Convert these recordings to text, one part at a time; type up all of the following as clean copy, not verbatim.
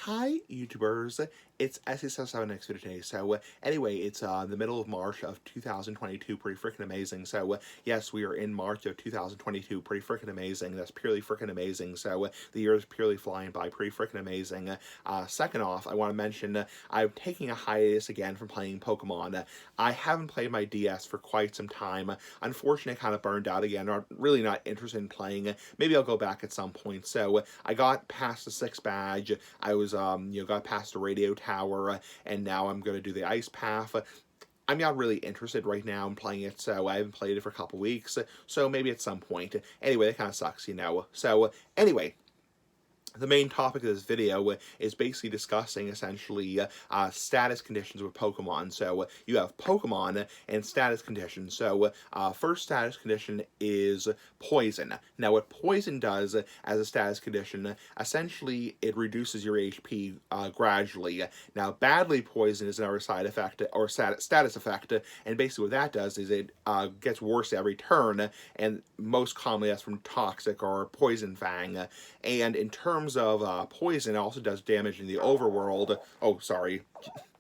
Hi, YouTubers. It's SC77X for today. So, anyway, it's the middle of March of 2022. Pretty freaking amazing. So, yes, we are in March of 2022. Pretty freaking amazing. That's purely freaking amazing. So, the year is purely flying by. Pretty freaking amazing. Second off, I want to mention I'm taking a hiatus again from playing Pokemon. I haven't played my DS for quite some time. Unfortunately, I kind of burned out again. I'm really not interested in playing. Maybe I'll go back at some point. So, I got past the 6th badge. I was, got past the radio tower, and now I'm going to do the ice path. I'm not really interested right now in playing it, so I haven't played it for a couple weeks, so maybe at some point. Anyway, that kind of sucks, So, anyway, the main topic of this video is basically discussing essentially status conditions with Pokemon. So you have Pokemon and status conditions. So first status condition is poison. Now what poison does as a status condition, essentially it reduces your HP gradually. Now badly poison is another side effect or status effect, and basically what that does is it gets worse every turn, and most commonly that's from Toxic or Poison Fang. And in terms of poison, it also does damage in the overworld. Oh, sorry.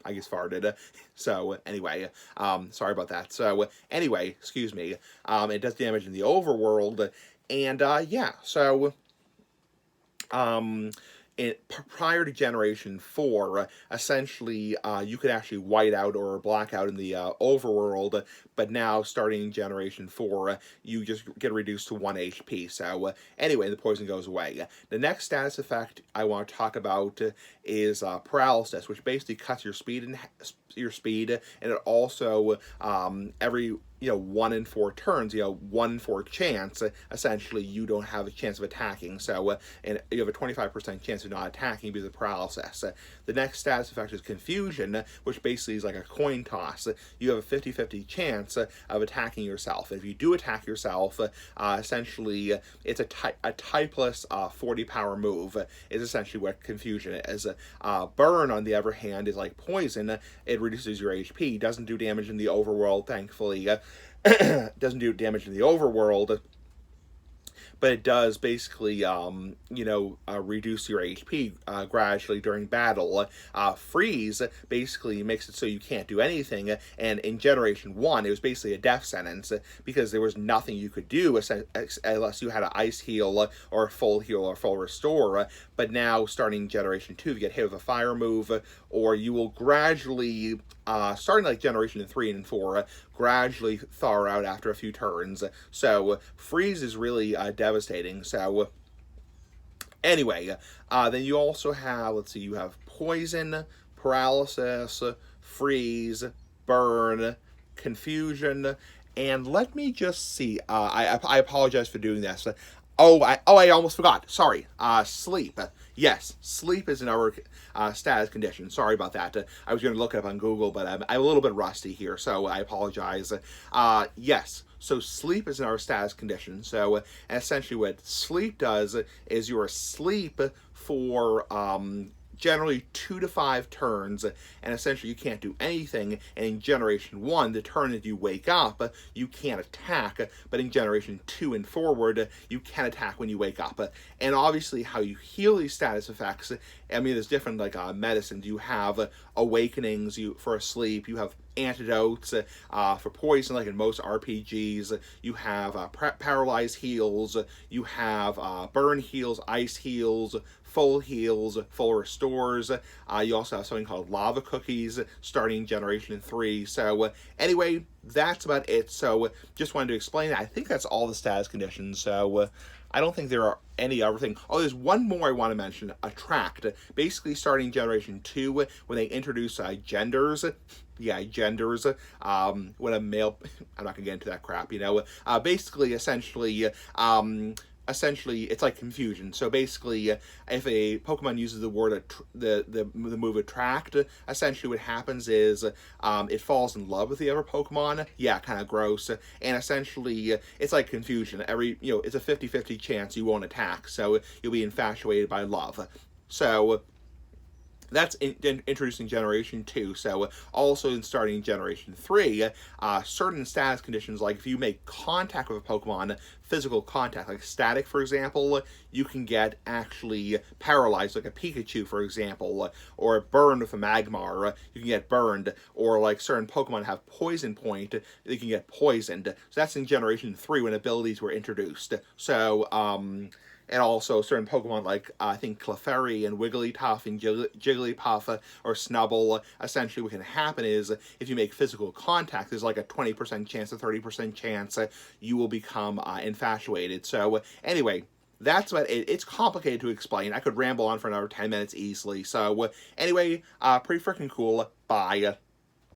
I just farted. So, anyway, sorry about that. So, anyway, excuse me. It does damage in the overworld. And, yeah, so, prior to Generation 4, essentially, you could actually white out or black out in the overworld, but now, starting in Generation 4, you just get reduced to 1 HP. So, anyway, the poison goes away. The next status effect I want to talk about is Paralysis, which basically cuts your speed, and it also, every 1 in 4 turns, 1 in 4 chance, essentially you don't have a chance of attacking. So, and you have a 25% chance of not attacking because of paralysis. The next status effect is Confusion, which basically is like a coin toss. You have a 50-50 chance of attacking yourself. If you do attack yourself, essentially it's a typeless 40 power move is essentially what Confusion is. Burn, on the other hand, is like Poison. It reduces your HP, doesn't do damage in the overworld, thankfully. Doesn't do damage in the overworld, but it does basically, reduce your HP gradually during battle. Freeze basically makes it so you can't do anything, and in Generation 1, it was basically a death sentence, because there was nothing you could do unless you had an Ice Heal, or a Full Heal, or Full Restore. But now, starting Generation 2, if you get hit with a Fire move, or you will gradually, starting like Generation 3 and 4, gradually thaw out after a few turns. So, Freeze is really devastating. So, anyway, then you also have, let's see, you have Poison, Paralysis, Freeze, Burn, Confusion, and let me just see, I apologize for doing this. I almost forgot. Sorry. Sleep. Yes, sleep is another status condition. Sorry about that. I was going to look it up on Google, but I'm a little bit rusty here, so I apologize. Yes, so sleep is another status condition. So essentially what sleep does is you're asleep for generally 2 to 5 turns, and essentially you can't do anything. And in Generation 1, the turn that you wake up, you can't attack, but in Generation 2 and forward, you can attack when you wake up. And obviously how you heal these status effects, I mean, there's different medicines. You have awakenings for sleep, you have antidotes for poison, like in most RPGs. You have paralyzed heals, you have burn heals, ice heals, full heals, full restores. You also have something called lava cookies starting Generation 3. So anyway, that's about it. So just wanted to explain that. I think that's all the status conditions. So I don't think there are any other thing. Oh, there's one more I want to mention. Attract. Basically, starting Generation 2, when they introduce genders. Yeah, genders. When a male... I'm not going to get into that crap, Basically, essentially, it's like Confusion. So basically, if a Pokemon uses the word the move Attract, essentially what happens is it falls in love with the other Pokemon. Yeah, kind of gross. And essentially, it's like Confusion. It's a 50-50 chance you won't attack. So you'll be infatuated by love. So That's introducing Generation 2. So, also in starting Generation 3, certain status conditions, like if you make contact with a Pokemon, physical contact, like static, for example, you can get actually paralyzed, like a Pikachu, for example, or burned with a Magmar, you can get burned, or like certain Pokemon have Poison Point, they can get poisoned. So that's in Generation 3 when abilities were introduced. So, and also certain Pokemon like I think Clefairy and Wigglytuff and Jigglypuff or Snubble. Essentially, what can happen is if you make physical contact, there's like a 20% chance, a 30% chance you will become infatuated. So anyway. That's what it's complicated to explain. I could ramble on for another 10 minutes easily. So, anyway, pretty freaking cool. Bye.